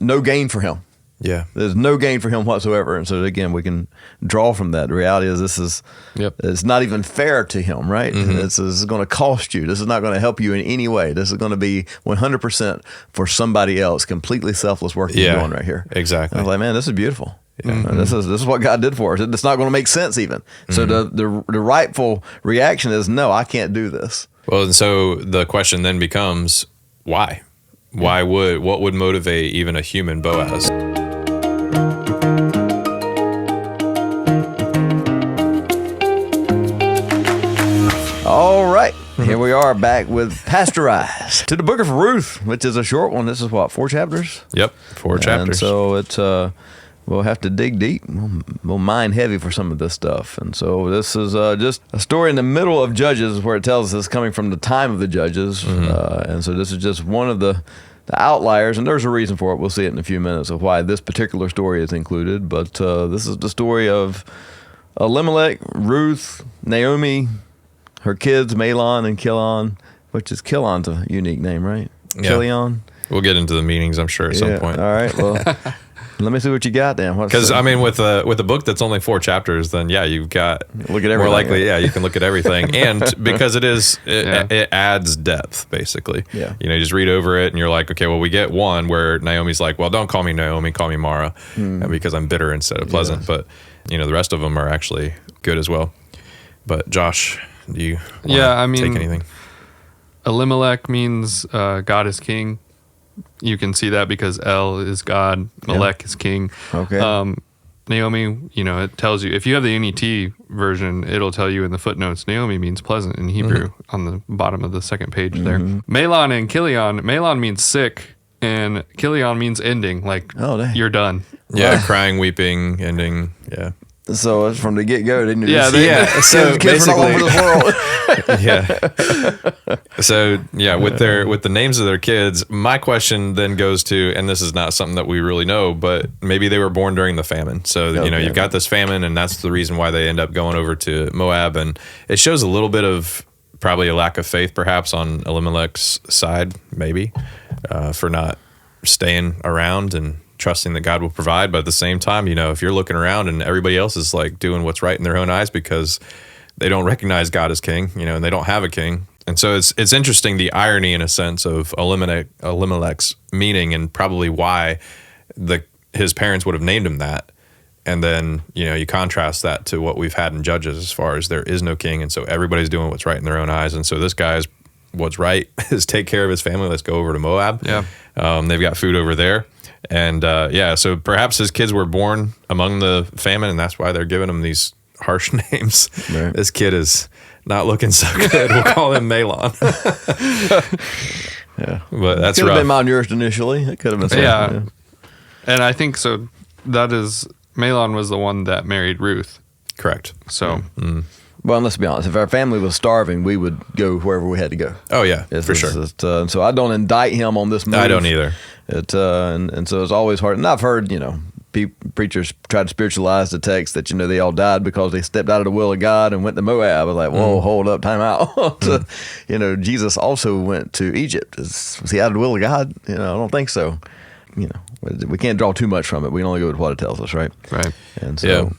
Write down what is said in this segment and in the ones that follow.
no gain for him. Yeah. There's no gain for him whatsoever. And so again, we can draw from that. The reality is it's not even fair to him, right? This is going to cost you. This is not going to help you in any way. This is going to be 100% for somebody else, completely selfless work he's doing right here. Exactly. And I was like, man, this is beautiful. This is what God did for us. It's not going to make sense even. So the rightful reaction is, no, I can't do this. Well, and so the question then becomes, why? What would motivate even a human Boaz? All right. Here we are back with Pastorized to the book of Ruth, which is a short one. This is what, 4 chapters? Yep, 4 chapters. And so it's we'll have to dig deep. We'll mine heavy for some of this stuff. And so this is just a story in the middle of Judges where it tells us it's coming from the time of the Judges. And so this is just one of the outliers, and there's a reason for it. We'll see it in a few minutes of why this particular story is included. But this is the story of Elimelech, Ruth, Naomi, her kids, Mahlon and Chilion, which is Chilion's a unique name, right? Yeah. Chilion. We'll get into the meanings, I'm sure, at some point. All right. Well, let me see what you got then. Because I mean, with a book that's only 4 chapters, then you've got look at everything. More likely, you can look at everything, and because it adds depth, basically. Yeah. You just read over it, and you're like, okay, well, we get one where Naomi's like, well, don't call me Naomi, call me Mara, because I'm bitter instead of pleasant. But the rest of them are actually good as well. But Josh, do you take anything? Elimelech means God is king. You can see that because El is God, Melech is king. Okay. Naomi, it tells you, if you have the NET version, it'll tell you in the footnotes, Naomi means pleasant in Hebrew on the bottom of the second page there. Mahlon and Chilion, Mahlon means sick, and Chilion means ending, like you're done. Yeah, crying, weeping, ending, yeah. So it's from the get-go. They knew So kids were all over the world. So with the names of their kids, my question then goes to, and this is not something that we really know, but maybe they were born during the famine. So you've got this famine, and that's the reason why they end up going over to Moab, and it shows a little bit of probably a lack of faith, perhaps on Elimelech's side, maybe for not staying around and trusting that God will provide. But at the same time, if you're looking around and everybody else is like doing what's right in their own eyes because they don't recognize God as king, and they don't have a king. And so it's interesting, the irony in a sense of Elimelech's meaning and probably why his parents would have named him that. And then, you contrast that to what we've had in Judges as far as there is no king. And so everybody's doing what's right in their own eyes. And so this guy's what's right is take care of his family. Let's go over to Moab. Yeah. They've got food over there. And so perhaps his kids were born among the famine, and that's why they're giving him these harsh names. Right. This kid is not looking so good. We'll call him Mahlon. But that's could rough. have been malnourished initially. It could have been something. Yeah. And I think so. That is, Mahlon was the one that married Ruth. Correct. So. Well, let's be honest. If our family was starving, we would go wherever we had to go. Oh, yeah, for sure. So I don't indict him on this move. I don't either. And so it's always hard. And I've heard, preachers try to spiritualize the text that, they all died because they stepped out of the will of God and went to Moab. I was like, whoa, hold up, time out. Jesus also went to Egypt. Was he out of the will of God? I don't think so. We can't draw too much from it. We can only go with what it tells us, right? Right. And so,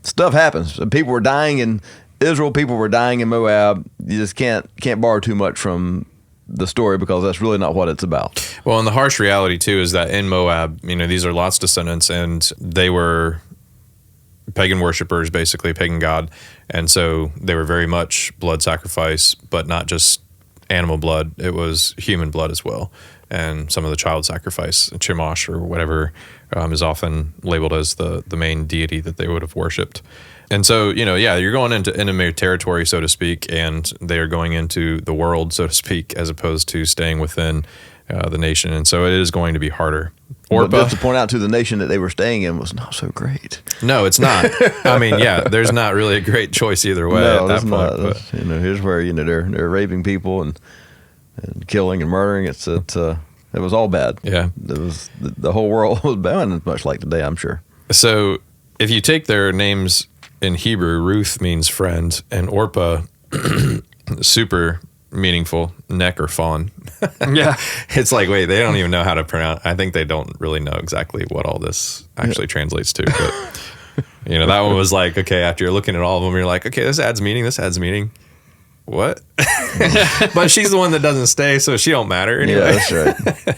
stuff happens. People were dying in Israel, people were dying in Moab. You just can't borrow too much from the story because that's really not what it's about. Well, and the harsh reality too is that in Moab, these are Lot's descendants, and they were pagan worshipers, basically pagan god, and so they were very much blood sacrifice, but not just animal blood; it was human blood as well, and some of the child sacrifice, Chemosh or whatever, is often labeled as the main deity that they would have worshipped. And so, you're going into enemy territory, so to speak, and they are going into the world, so to speak, as opposed to staying within the nation. And so it is going to be harder. But just to point out to the nation that they were staying in was not so great. No, it's not. I mean, there's not really a great choice either way at that point. But here's where they're raping people and killing and murdering. It was all bad. Yeah, it was the whole world was bad, and much like today, I'm sure. So if you take their names in Hebrew, Ruth means friend, and Orpah, super meaningful, neck or fawn. Yeah. It's like, wait, they don't even know how to pronounce. I think they don't really know exactly what all this actually translates to. But, that one was like, okay, after you're looking at all of them, you're like, okay, this adds meaning. What? But she's the one that doesn't stay, so she don't matter anyway. Yeah, that's right.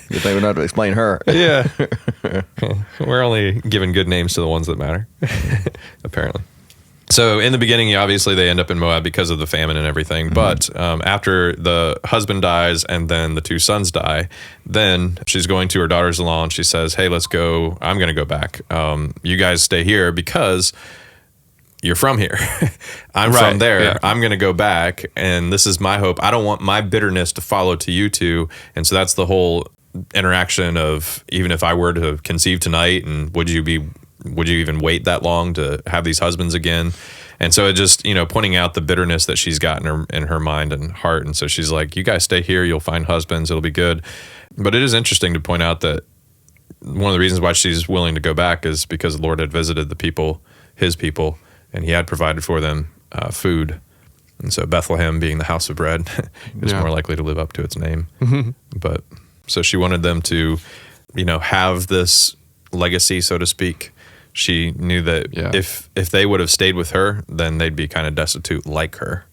Good thing we don't have to explain her. Yeah. We're only giving good names to the ones that matter, apparently. So in the beginning, obviously they end up in Moab because of the famine and everything. But after the husband dies and then the two sons die, then she's going to her daughters-in-law and she says, hey, let's go. I'm going to go back. You guys stay here because you're from here. I'm from there. Yeah. I'm going to go back. And this is my hope. I don't want my bitterness to follow to you two. And so that's the whole interaction of, even if I were to conceive tonight, and would you even wait that long to have these husbands again? And so it just, pointing out the bitterness that she's got in her mind and heart. And so she's like, you guys stay here, you'll find husbands, it'll be good. But it is interesting to point out that one of the reasons why she's willing to go back is because the Lord had visited his people, and he had provided for them food. And so Bethlehem, being the house of bread, is more likely to live up to its name. But so she wanted them to, have this legacy, so to speak. She knew that if they would have stayed with her, then they'd be kind of destitute like her.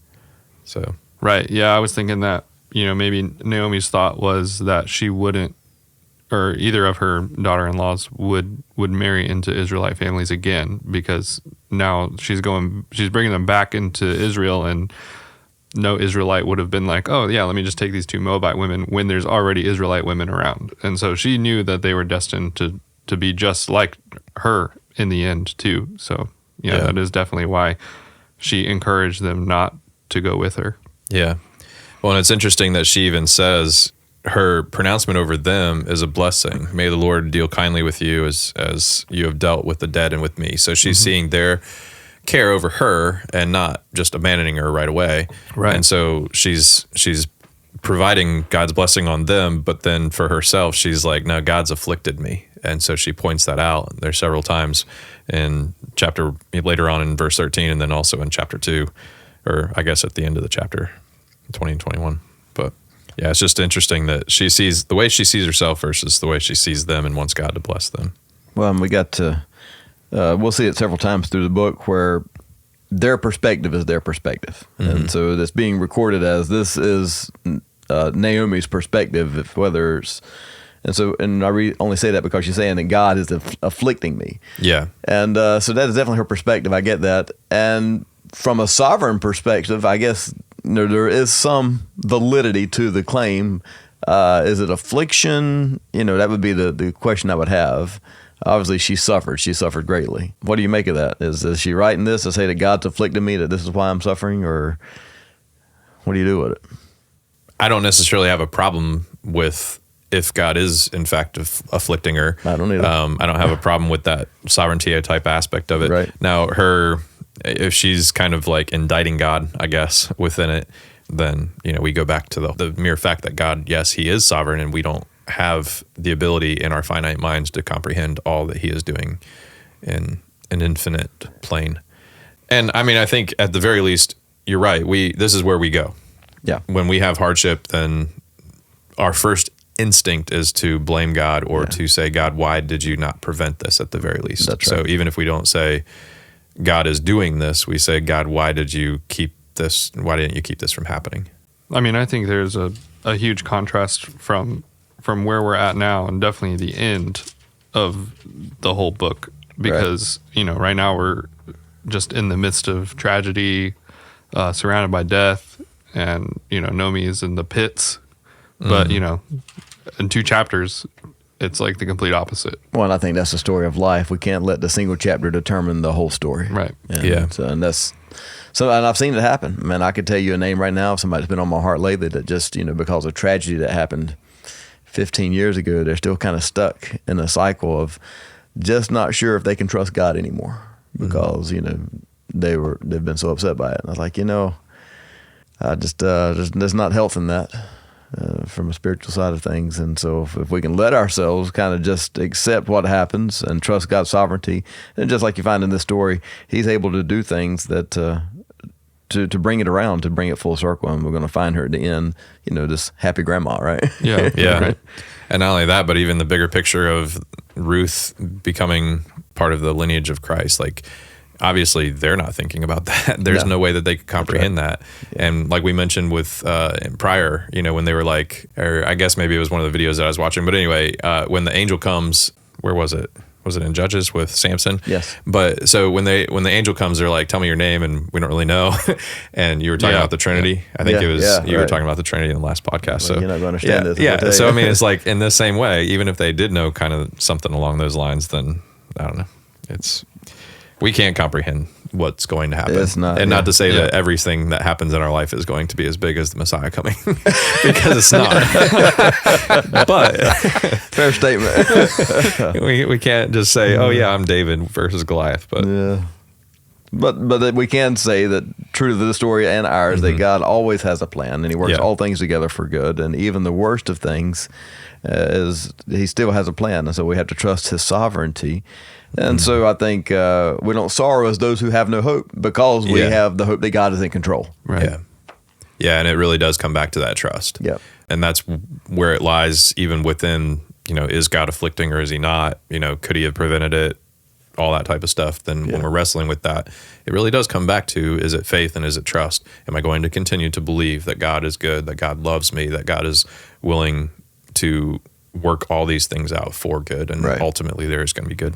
So right, yeah, I was thinking that maybe Naomi's thought was that she wouldn't, or either of her daughter-in-laws would marry into Israelite families again, because now she's bringing them back into Israel, and no Israelite would have been like, oh yeah, let me just take these two Moabite women when there's already Israelite women around. And so she knew that they were destined to be just like her in the end too. So that is definitely why she encouraged them not to go with her. Yeah. Well, and it's interesting that she even says her pronouncement over them is a blessing. May the Lord deal kindly with you as you have dealt with the dead and with me. So she's seeing their care over her and not just abandoning her right away. Right. And so she's providing God's blessing on them, but then for herself, she's like, no, God's afflicted me. And so she points that out. There's several times in later on in verse 13, and then also in chapter 2, or I guess at the end of the chapter 20 and 21. But yeah, it's just interesting that she sees the way she sees herself versus the way she sees them and wants God to bless them. Well, and we got to, we'll see it several times through the book where their perspective is their perspective. And so that's being recorded as this is Naomi's perspective, whether it's, and I only say that because she's saying that God is afflicting me. Yeah. And so that is definitely her perspective. I get that. And from a sovereign perspective, I guess there is some validity to the claim. Is it affliction? That would be the question I would have. Obviously, she suffered greatly. What do you make of that? Is she writing this to say that God's afflicted me, that this is why I'm suffering, or what do you do with it? I don't necessarily have a problem with if God is in fact afflicting her. I don't either. I don't have a problem with that sovereignty type aspect of it. Right. Now, if she's kind of like indicting God, I guess, within it, then, we go back to the mere fact that God, yes, he is sovereign, and we don't have the ability in our finite minds to comprehend all that he is doing in an infinite plane. And I mean, I think at the very least, you're right. This is where we go. Yeah. When we have hardship, then our first instinct is to blame God or to say, God, why did you not prevent this at the very least? That's right. So even if we don't say God is doing this, we say, God, why didn't you keep this from happening? I mean, I think there's a huge contrast from where we're at now and definitely the end of the whole book, because, right now we're just in the midst of tragedy, surrounded by death, and, Naomi is in the pits. But, in 2 chapters, it's like the complete opposite. Well, and I think that's the story of life. We can't let the single chapter determine the whole story. Right. And I've seen it happen. Man, I could tell you a name right now of somebody that's been on my heart lately that just, because of tragedy that happened 15 years ago, they're still kind of stuck in a cycle of just not sure if they can trust God anymore because, they've been so upset by it. And I was like, there's not health in that. From a spiritual side of things. And so if we can let ourselves kind of just accept what happens and trust God's sovereignty, and just like you find in this story, he's able to do things that to to bring it around, to bring it full circle, and we're going to find her at the end, this happy grandma, right? Yeah. Yeah. Right. And not only that, but even the bigger picture of Ruth becoming part of the lineage of Christ. Like, obviously, they're not thinking about that. There's no way that they could comprehend that. Yeah. And like we mentioned with prior, when they were like, or I guess maybe it was one of the videos that I was watching. But anyway, when the angel comes, where was it? Was it in Judges with Samson? Yes. But so when the angel comes, they're like, "Tell me your name," and we don't really know. And you were talking about the Trinity. Yeah. I think it was you were talking about the Trinity in the last podcast. So you're not going to understand this. Yeah. So I mean, it's like in the same way. Even if they did know kind of something along those lines, then I don't know. We can't comprehend what's going to happen. It's not, and not to say that everything that happens in our life is going to be as big as the Messiah coming, because it's not. But fair statement. we can't just say, "Oh yeah, I'm David versus Goliath." But But we can say that true to the story and ours, that God always has a plan, and He works all things together for good, and even the worst of things He still has a plan, and so we have to trust His sovereignty. And so I think we don't sorrow as those who have no hope, because we have the hope that God is in control. Right. Yeah, and it really does come back to that trust. Yeah. And that's where it lies, even within, is God afflicting or is He not? Could He have prevented it? All that type of stuff. Then when we're wrestling with that, it really does come back to, is it faith and is it trust? Am I going to continue to believe that God is good, that God loves me, that God is willing to work all these things out for good, and ultimately there is going to be good.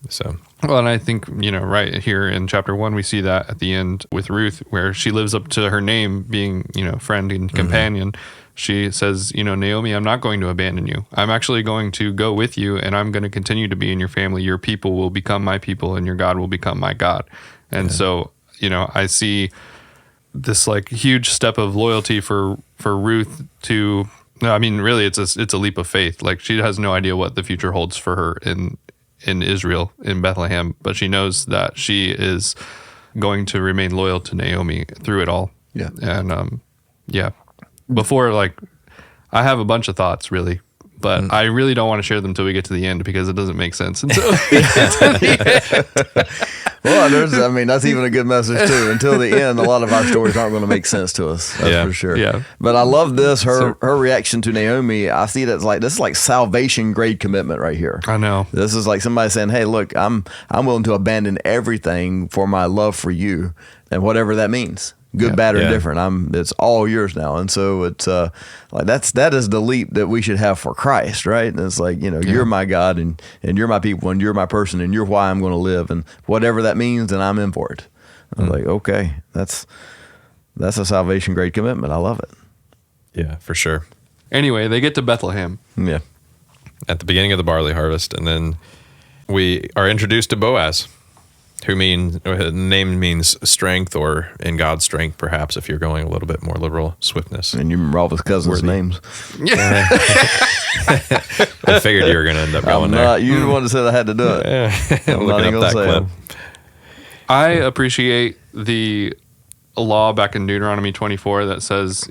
So, well, and I think, right here in chapter 1, we see that at the end with Ruth, where she lives up to her name, being, friend and companion. She says, Naomi, I'm not going to abandon you. I'm actually going to go with you, and I'm going to continue to be in your family. Your people will become my people, and your God will become my God. And so, I see this like huge step of loyalty for Ruth to, I mean, really it's a leap of faith. Like, she has no idea what the future holds for her in Israel, in Bethlehem, but she knows that she is going to remain loyal to Naomi through it all. Yeah. And before, like, I have a bunch of thoughts, really, but I really don't want to share them until we get to the end, because it doesn't make sense until we get to the end. Well, that's even a good message too. Until the end, a lot of our stories aren't going to make sense to us. That's for sure. Yeah. But I love this. Her reaction to Naomi, I see that this is like salvation grade commitment right here. I know. This is like somebody saying, "Hey, look, I'm willing to abandon everything for my love for you, and whatever that means." Good, bad, or different. It's all yours now. And so it's like that is the leap that we should have for Christ, right? And it's like, you're my God, and you're my people, and you're my person, and you're why I'm going to live, and whatever that means, then I'm in for it. I'm like, okay, that's a salvation grade commitment. I love it. Yeah, for sure. Anyway, they get to Bethlehem. Yeah. At the beginning of the barley harvest, and then we are introduced to Boaz, who the name means strength, or in God's strength, perhaps, if you're going a little bit more liberal, swiftness. And you remember all of his cousins' names. Yeah. I figured you were going to end up going there. You the one that said I had to do it. I'm not even going to say clip. I appreciate the law back in Deuteronomy 24 that says,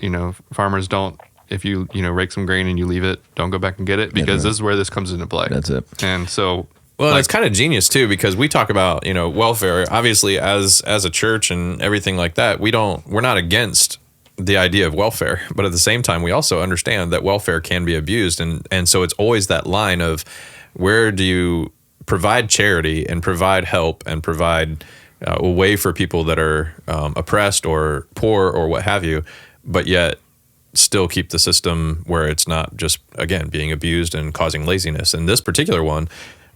farmers don't, if you rake some grain and you leave it, don't go back and get it, because this is where this comes into play. That's it. And so, well, it's kind of genius too, because we talk about, welfare, obviously, as a church and everything like that. We're not against the idea of welfare, but at the same time, we also understand that welfare can be abused. And so it's always that line of, where do you provide charity and provide help and provide a way for people that are oppressed or poor or what have you, but yet still keep the system where it's not just, again, being abused and causing laziness. And this particular one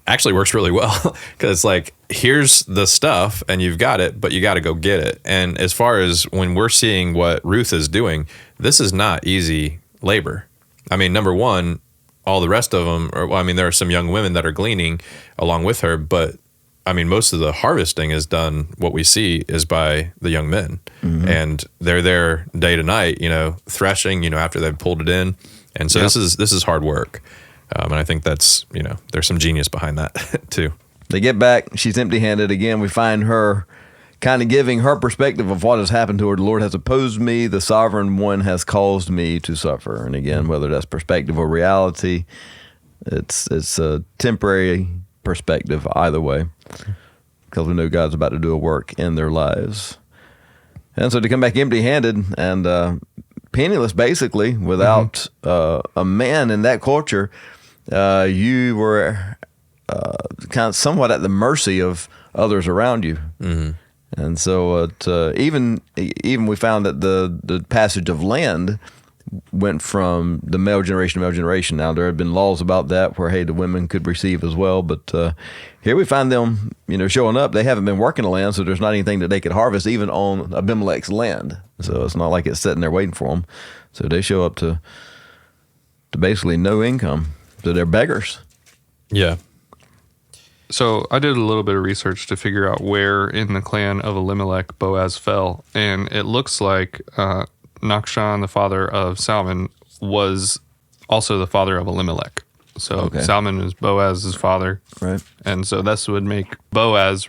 actually works really well, because it's like, here's the stuff and you've got it, but you got to go get it. And as far as when we're seeing what Ruth is doing, this is not easy labor. I mean, number one, all the rest of them there are some young women that are gleaning along with her, but most of the harvesting is done, what we see is by the young men. Mm-hmm. And they're there day to night, threshing, after they've pulled it in. And so this is hard work. And I think that's, there's some genius behind that too. They get back. She's empty-handed again. We find her kind of giving her perspective of what has happened to her. The Lord has opposed me. The sovereign one has caused me to suffer. And again, whether that's perspective or reality, it's a temporary perspective either way, because we know God's about to do a work in their lives. And so to come back empty-handed and penniless, basically, without a man in that culture, you were kind of somewhat at the mercy of others around you. And so even we found that the passage of land went from the male generation to male generation. Now, there had been laws about that where, hey, the women could receive as well. But here we find them, showing up. They haven't been working the land, so there's not anything that they could harvest even on Abimelech's land. So it's not like it's sitting there waiting for them. So they show up to basically no income. So they're beggars. Yeah. So I did a little bit of research to figure out where in the clan of Elimelech Boaz fell. And it looks like Nachshon, the father of Salmon, was also the father of Elimelech. So Salmon is Boaz's father. Right. And so this would make Boaz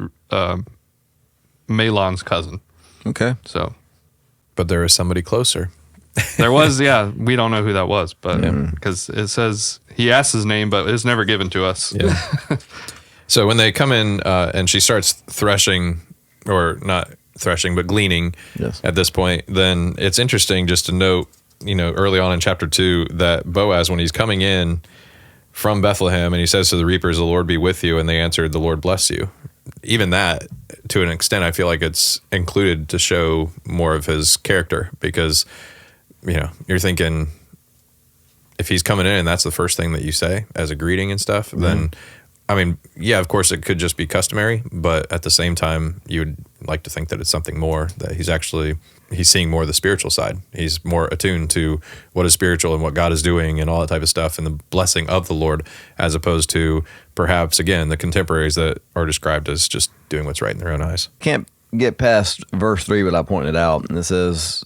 Mahlon's cousin. Okay. So, But there is somebody closer. there was, we don't know who that was, but because it says he asked his name, but it's never given to us. Yeah. So when they come in and she starts threshing, or not threshing, but gleaning at this point, then it's interesting just to note, early on in chapter 2, that Boaz, when he's coming in from Bethlehem and he says to the reapers, "The Lord be with you," and they answered, "The Lord bless you." Even that, to an extent, I feel like it's included to show more of his character, because, you're thinking, if he's coming in and that's the first thing that you say as a greeting and stuff, then, I mean, yeah, of course it could just be customary, but at the same time, you would like to think that it's something more, that he's seeing more of the spiritual side. He's more attuned to what is spiritual and what God is doing and all that type of stuff, and the blessing of the Lord, as opposed to perhaps, again, the contemporaries that are described as just doing what's right in their own eyes. Can't get past verse 3 without pointing it out. And it says,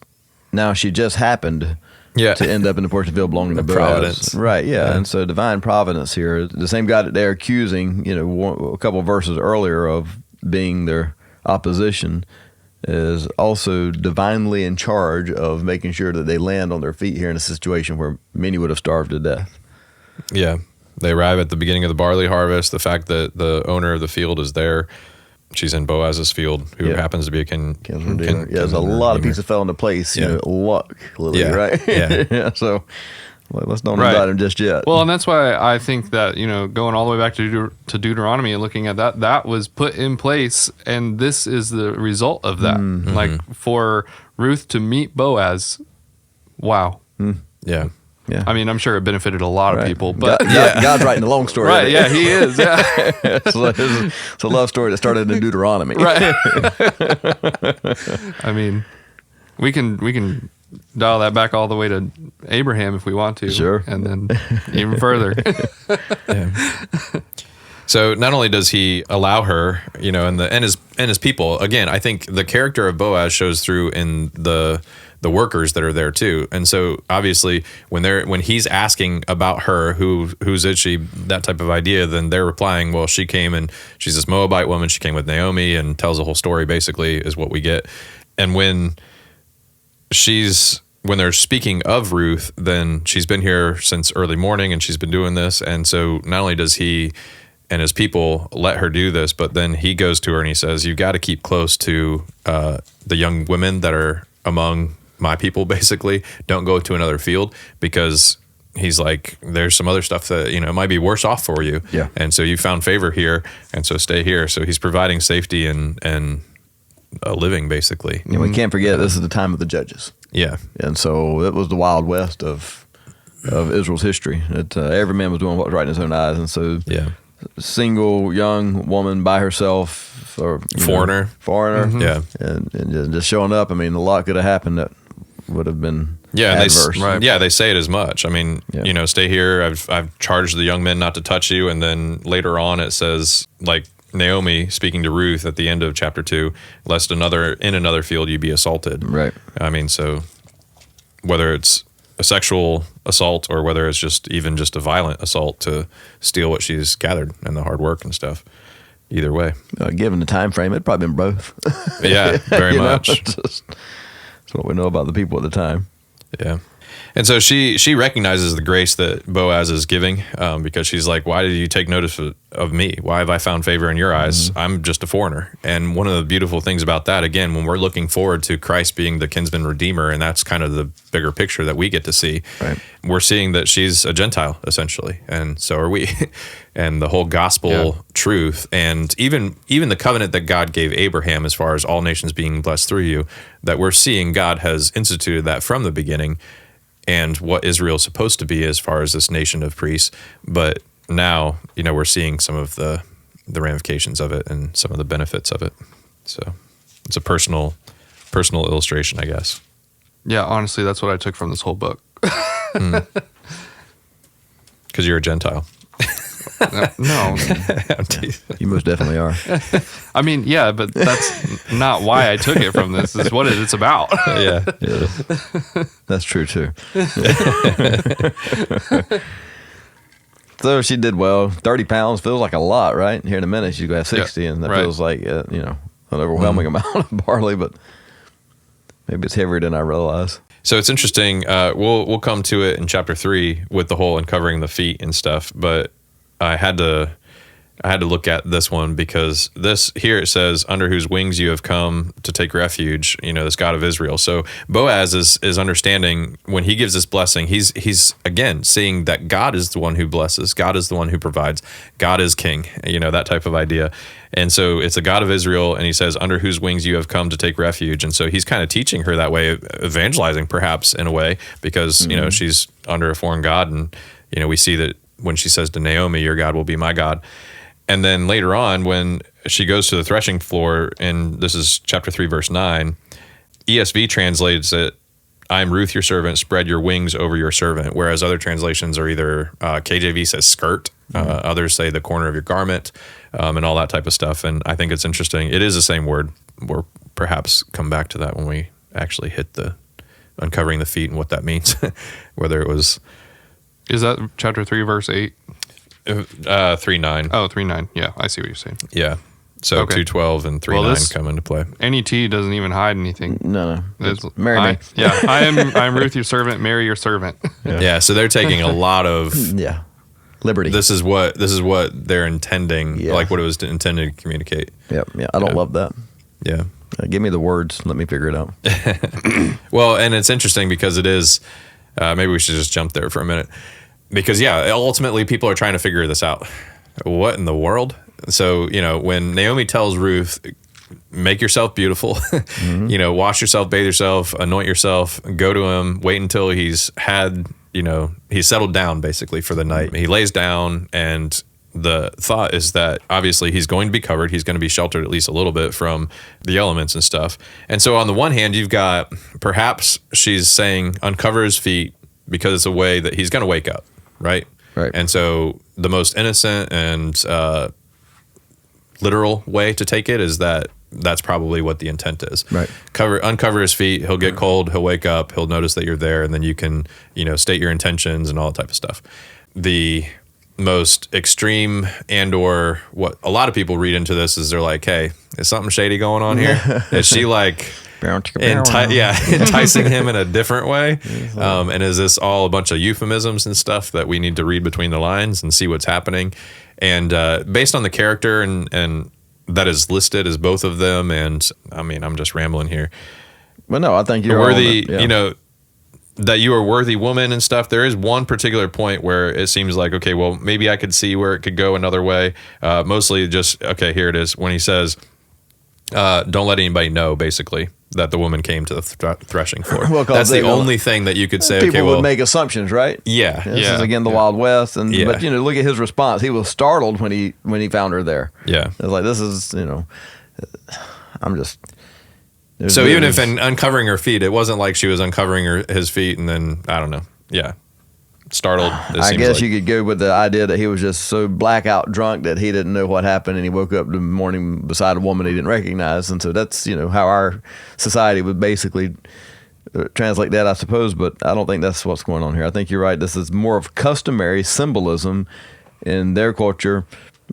now she just happened to end up in the portion field belonging to Boaz. Providence. Right, yeah. And so divine providence here, the same God that they're accusing, a couple of verses earlier of being their opposition, is also divinely in charge of making sure that they land on their feet here in a situation where many would have starved to death. Yeah. They arrive at the beginning of the barley harvest. The fact that the owner of the field is there, she's in Boaz's field, who happens to be a kinsman. There's a lot of pieces fell into place. Luck, Lily, right? Yeah. So let's don't indict him just yet. Well, and that's why I think that, going all the way back to Deuteronomy and looking at that was put in place, and this is the result of that. Like, for Ruth to meet Boaz, wow. Yeah. Yeah. I mean, I'm sure it benefited a lot of people, but God's writing the long story. Right? Yeah, he is. Yeah, it's a love story that started in Deuteronomy. Right. I mean, we can dial that back all the way to Abraham if we want to. Sure. And then even further. So not only does he allow her, and his people, again, I think the character of Boaz shows through in the workers that are there too. And so obviously when he's asking about her, whose is she, that type of idea, then they're replying, well, she came and she's this Moabite woman. She came with Naomi, and tells the whole story, basically, is what we get. And when they're speaking of Ruth, then she's been here since early morning and she's been doing this. And so not only does he and his people let her do this, but then he goes to her and he says, "You got to keep close to the young women that are among my people, basically. Don't go to another field," because he's like, there's some other stuff that, it might be worse off for you. Yeah. And so you found favor here, and so stay here. So he's providing safety and a living, basically. And we can't forget, this is the time of the judges. Yeah. And so it was the Wild West of Israel's history. Every man was doing what was right in his own eyes. And so single young woman by herself, or foreigner, yeah, and just showing up. I mean, a lot could have happened that would have been adverse. Yeah, they say it as much. I mean, stay here. I've charged the young men not to touch you, and then later on it says, like Naomi speaking to Ruth at the end of chapter 2, lest in another field you be assaulted. Right. I mean, so whether it's a sexual assault or whether it's just a violent assault to steal what she's gathered and the hard work and stuff, either way. Given the time frame, it'd probably been both. Yeah, very much. That's what we know about the people at the time. Yeah. And so she recognizes the grace that Boaz is giving, because she's like, why did you take notice of me? Why have I found favor in your eyes? I'm just a foreigner. And one of the beautiful things about that, again, when we're looking forward to Christ being the kinsman redeemer, and that's kind of the bigger picture that we get to see, right. We're seeing that she's a Gentile, essentially, and so are we. And the whole gospel truth, and even the covenant that God gave Abraham as far as all nations being blessed through you, that we're seeing God has instituted that from the beginning, and what Israel's supposed to be as far as this nation of priests. But now, we're seeing some of the ramifications of it and some of the benefits of it. So it's a personal illustration, I guess. Yeah, honestly, that's what I took from this whole book. Because you're a Gentile. No. You most definitely are. I mean, yeah, but that's not why I took it from this. It's what it's about. Yeah. That's true, too. So she did well. 30 pounds feels like a lot, right? Here in a minute, she's going to have 60, and that feels like, an overwhelming amount of barley, but maybe it's heavier than I realize. So it's interesting. We'll come to it in chapter 3 with the whole uncovering the feet and stuff, but I had to look at this one because here it says, under whose wings you have come to take refuge, this God of Israel. So Boaz is understanding when he gives this blessing, he's again seeing that God is the one who blesses, God is the one who provides, God is king, that type of idea. And so it's the God of Israel, and he says, under whose wings you have come to take refuge. And so he's kind of teaching her that way, evangelizing perhaps in a way, because, she's under a foreign God. And, we see that when she says to Naomi, your God will be my God. And then later on, when she goes to the threshing floor, and this is chapter 3, verse 9, ESV translates it, I am Ruth, your servant, spread your wings over your servant. Whereas other translations are either, KJV says skirt, others say the corner of your garment, and all that type of stuff. And I think it's interesting. It is the same word. We'll perhaps come back to that when we actually hit the uncovering the feet and what that means, whether it was... Is that chapter 3, verse 8? 3:9. Oh, 3:9. Yeah, I see what you're saying. Yeah. So 2:12 and 3:9 come into play. NET doesn't even hide anything. No. Marry me. Yeah, I'm Ruth, your servant. Marry your servant. Yeah. So they're taking a lot of liberty. This is what they're intending, like what it was intended to communicate. Yep. Yeah. I don't love that. Yeah. Give me the words. Let me figure it out. Well, and it's interesting because it is. Maybe we should just jump there for a minute. Because, ultimately people are trying to figure this out. What in the world? So, when Naomi tells Ruth, make yourself beautiful, wash yourself, bathe yourself, anoint yourself, go to him, wait until he's had, he's settled down basically for the night. He lays down, and the thought is that obviously he's going to be covered. He's going to be sheltered at least a little bit from the elements and stuff. And so on the one hand, you've got, perhaps she's saying uncover his feet because it's a way that he's going to wake up. Right. And so the most innocent and literal way to take it is that that's probably what the intent is. Right. Uncover his feet. He'll get cold. He'll wake up. He'll notice that you're there, and then you can, state your intentions and all that type of stuff. The most extreme and/or what a lot of people read into this is they're like, hey, is something shady going on here? Is she like... enticing him in a different way, and is this all a bunch of euphemisms and stuff that we need to read between the lines and see what's happening? And based on the character and that is listed as both of them, and I mean, I'm just rambling here. Well, no, I think you're worthy. That you are a worthy woman and stuff. There is one particular point where it seems like, okay, well, maybe I could see where it could go another way. Mostly just, okay, here it is when he says, don't let anybody know, basically, that the woman came to the threshing floor. Well, that's the only thing that you could say. People would make assumptions, right? Yeah. This is again the Wild West, but look at his response. He was startled when he found her there. Yeah, it was like, this is I'm just. So even if in uncovering her feet, it wasn't like she was uncovering his feet and then I don't know. Yeah. Startled. I guess you could go with the idea that he was just so blackout drunk that he didn't know what happened, and he woke up in the morning beside a woman he didn't recognize, and so that's how our society would basically translate that, I suppose. But I don't think that's what's going on here. I think you're right. This is more of customary symbolism in their culture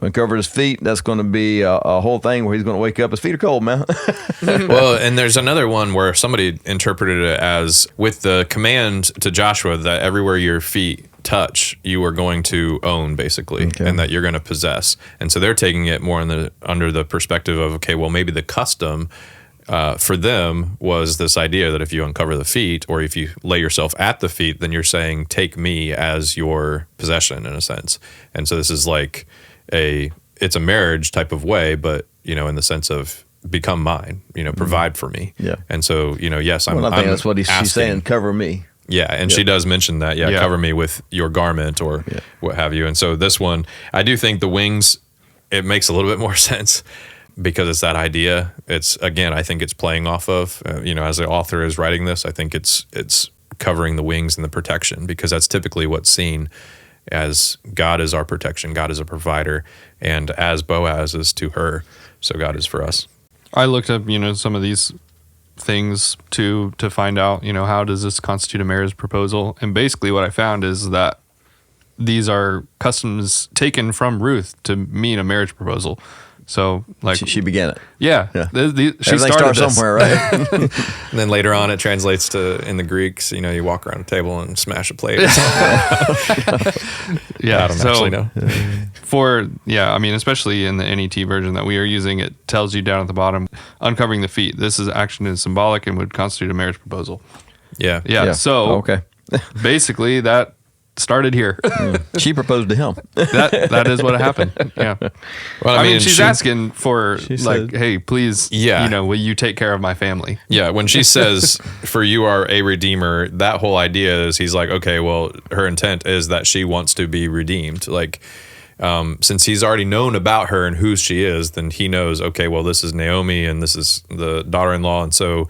uncover his feet. That's going to be a whole thing where he's going to wake up. His feet are cold, man. Well, and there's another one where somebody interpreted it as with the command to Joshua that everywhere your feet touch, you are going to own, basically, and that you're going to possess. And so they're taking it more under the perspective of, okay, well, maybe the custom for them was this idea that if you uncover the feet or if you lay yourself at the feet, then you're saying, take me as your possession, in a sense. And so this is like it's a marriage type of way, but, in the sense of become mine, provide for me. Yeah. And so, yes, I think that's what she's saying, cover me. Yeah, and she does mention that, cover me with your garment or what have you. And so this one, I do think the wings, it makes a little bit more sense because it's that idea. It's, again, I think it's playing off of, as the author is writing this, I think it's covering the wings and the protection, because that's typically what's seen as God is our protection, God is a provider, and as Boaz is to her, so God is for us. I looked up, some of these things to find out, how does this constitute a marriage proposal? And basically what I found is that these are customs taken from Ruth to mean a marriage proposal. So, like, she began it. Yeah. She Everything starts somewhere, right? And then later on, it translates to, in the Greeks, you walk around a table and smash a plate. Yeah. I don't actually know. Especially in the NET version that we are using, it tells you down at the bottom, uncovering the feet. This action is symbolic and would constitute a marriage proposal. Yeah. Yeah. So, okay. Basically, that started here. She proposed to him. That is what happened. Yeah. Well, I mean, she's asking for, like, said, hey, please, will you take care of my family? Yeah, when she says, for you are a redeemer, that whole idea is he's like, okay, well, her intent is that she wants to be redeemed. Like, since he's already known about her and who she is, then he knows, okay, well, this is Naomi and this is the daughter-in-law. And so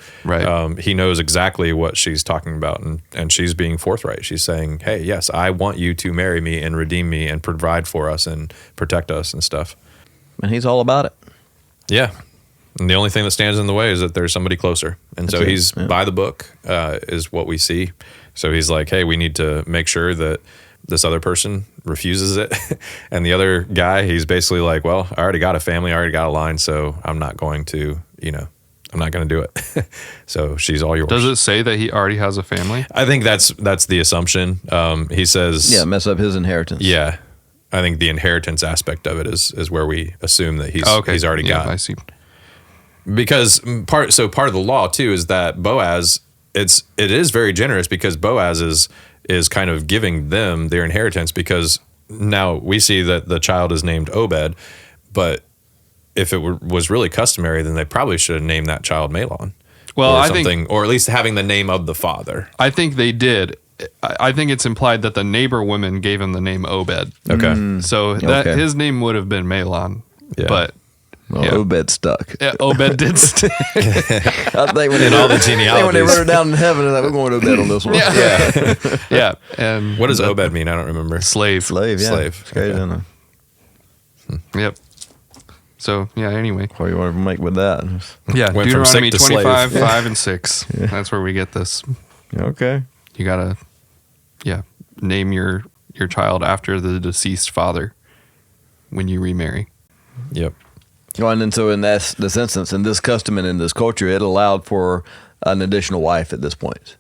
he knows exactly what she's talking about. And she's being forthright. She's saying, hey, yes, I want you to marry me and redeem me and provide for us and protect us and stuff. And he's all about it. Yeah. And the only thing that stands in the way is that there's somebody closer. And so he's by the book is what we see. So he's like, hey, we need to make sure that this other person refuses it. And the other guy, he's basically like, well, I already got a family, I already got a line, so I'm not going to, I'm not going to do it. So she's all yours. Does it say that he already has a family? I think that's the assumption. He says... Yeah, mess up his inheritance. Yeah. I think the inheritance aspect of it is where we assume that he's already got. I see. Because part of the law, too, is that Boaz, it is very generous because Boaz is kind of giving them their inheritance, because now we see that the child is named Obed, but if it was really customary, then they probably should have named that child Mahlon. Well, I think, or at least having the name of the father. I think they did. I think it's implied that the neighbor woman gave him the name Obed. Okay. So his name would have been Mahlon, but Obed stuck. Yeah, Obed did stick. I think when all the genealogies. when they wrote it down in heaven, they're like, we're going to Obed on this one. Yeah. And what does Obed mean? I don't remember. Slave. Slave, yeah. Slave. It's crazy, isn't it? Yep. So, anyway. What do you want to make with that? Yeah, Went from Deuteronomy sick to 25, slave. 5, and 6. That's where we get this. Okay. You got to, name your child after the deceased father when you remarry. Yep. Well, and then so in this instance, in this custom and in this culture, it allowed for an additional wife at this point.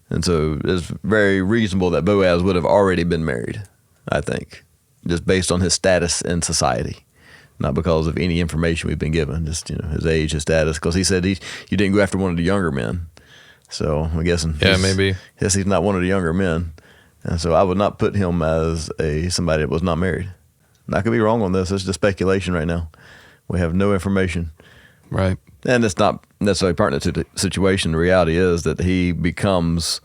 And so it's very reasonable that Boaz would have already been married, I think, just based on his status in society, not because of any information we've been given, just his age, his status, because he said you didn't go after one of the younger men. So I'm guessing maybe. Yes, he's not one of the younger men. And so I would not put him as somebody that was not married. And I could be wrong on this. It's just speculation right now. We have no information. Right. And it's not necessarily pertinent to the situation. The reality is that he becomes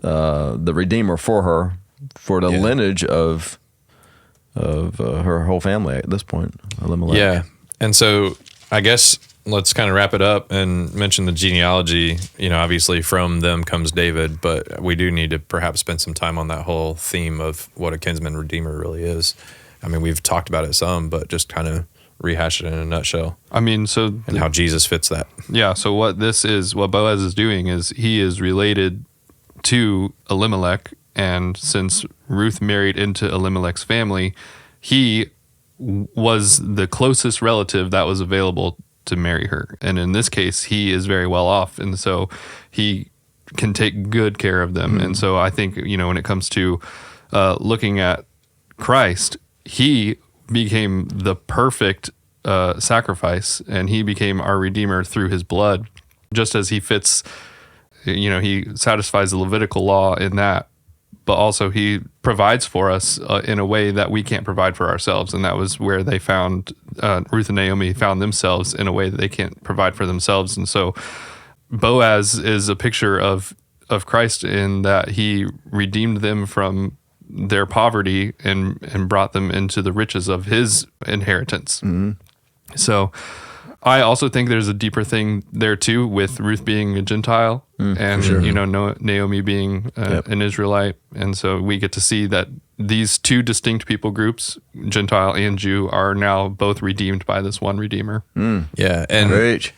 the redeemer for her, for the lineage of her whole family at this point. Elimelech. Yeah. And so I guess let's kind of wrap it up and mention the genealogy. Obviously from them comes David, but we do need to perhaps spend some time on that whole theme of what a kinsman redeemer really is. I mean, we've talked about it some, but just kind of rehash it in a nutshell. I mean, and how Jesus fits that. Yeah. So what Boaz is doing is he is related to Elimelech, and since Ruth married into Elimelech's family, he was the closest relative that was available to marry her. And in this case, he is very well off. And so he can take good care of them. And so I think, when it comes to looking at Christ, he became the perfect sacrifice, and he became our Redeemer through his blood, just as he fits, he satisfies the Levitical law in that, but also he provides for us in a way that we can't provide for ourselves. And that was where they found, Ruth and Naomi found themselves in a way that they can't provide for themselves. And so Boaz is a picture of Christ in that he redeemed them from their poverty and brought them into the riches of his inheritance. So I also think there's a deeper thing there too, with Ruth being a Gentile and Naomi being an Israelite. And so we get to see that these two distinct people groups, Gentile and Jew, are now both redeemed by this one Redeemer. Yeah, and Preach.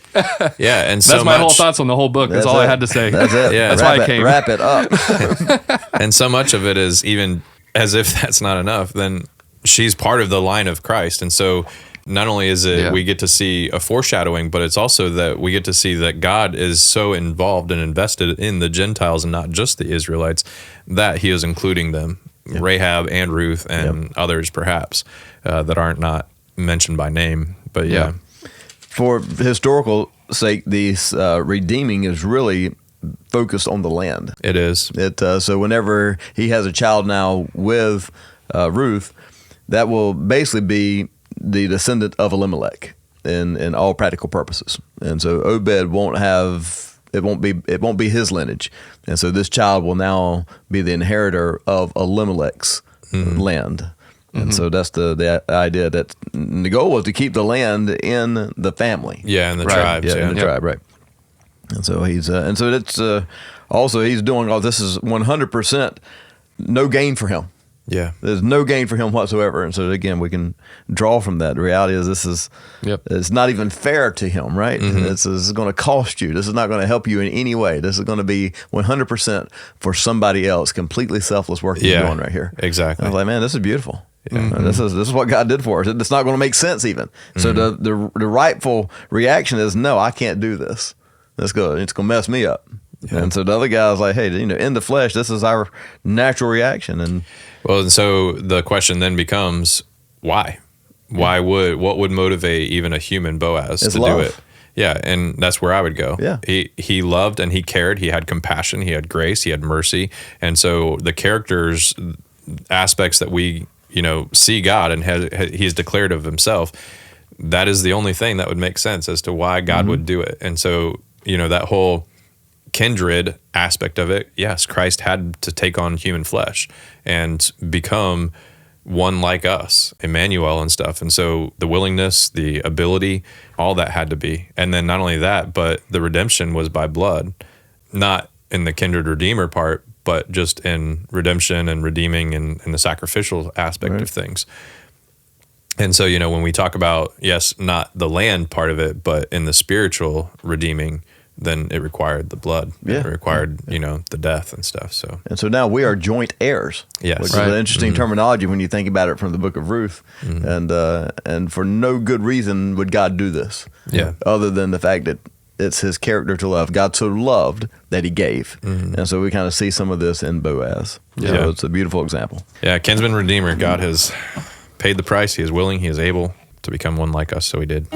yeah, and That's my whole thoughts on the whole book. That's all I had to say. That's it. Yeah, that's wrap why I it, came. Wrap it up. And so much of it is, even as if that's not enough, then she's part of the line of Christ. And so not only is it we get to see a foreshadowing, but it's also that we get to see that God is so involved and invested in the Gentiles and not just the Israelites, that he is including them, Rahab and Ruth and others perhaps that aren't not mentioned by name. But For historical sake, this redeeming is really focused on the land. it is. So whenever he has a child now with Ruth, that will basically be the descendant of Elimelech in all practical purposes. And so Obed won't be his lineage. And so this child will now be the inheritor of Elimelech's land. And so that's the idea, that the goal was to keep the land in the family. Yeah, and the tribes. Yeah, in the tribe, right. And so he's also he's doing all this is 100% no gain for him. Yeah. There's no gain for him whatsoever. And so again, we can draw from that. The reality is it's not even fair to him, right? This is going to cost you. This is not going to help you in any way. This is going to be 100% for somebody else, completely selfless work he's doing right here. Exactly. And I was like, man, this is beautiful. This is what God did for us. It's not going to make sense even. So the rightful reaction is, no, I can't do this. It's going to mess me up. Yeah. And so the other guy's like, hey, in the flesh, this is our natural reaction. And so the question then becomes, why? What would motivate even a human Boaz to love. do it? Yeah, and that's where I would go. Yeah. He loved and he cared. He had compassion. He had grace. He had mercy. And so the characters, aspects that we see God and he's declared of himself, that is the only thing that would make sense as to why God would do it. And so that whole kindred aspect of it, yes, Christ had to take on human flesh and become one like us, Emmanuel and stuff. And so the willingness, the ability, all that had to be. And then not only that, but the redemption was by blood, not in the kindred redeemer part, but just in redemption and redeeming and the sacrificial aspect of things. And so, when we talk about, yes, not the land part of it, but in the spiritual redeeming, then it required the blood. Yeah. It required, the death and stuff. So now we are joint heirs. Yes. Which is an interesting terminology when you think about it from the book of Ruth. And for no good reason would God do this. Yeah. Other than the fact that it's his character to love. God so loved that he gave. And so we kind of see some of this in Boaz. Yeah. So it's a beautiful example. Yeah, kinsman redeemer. God has paid the price. He is willing. He is able to become one like us. So he did.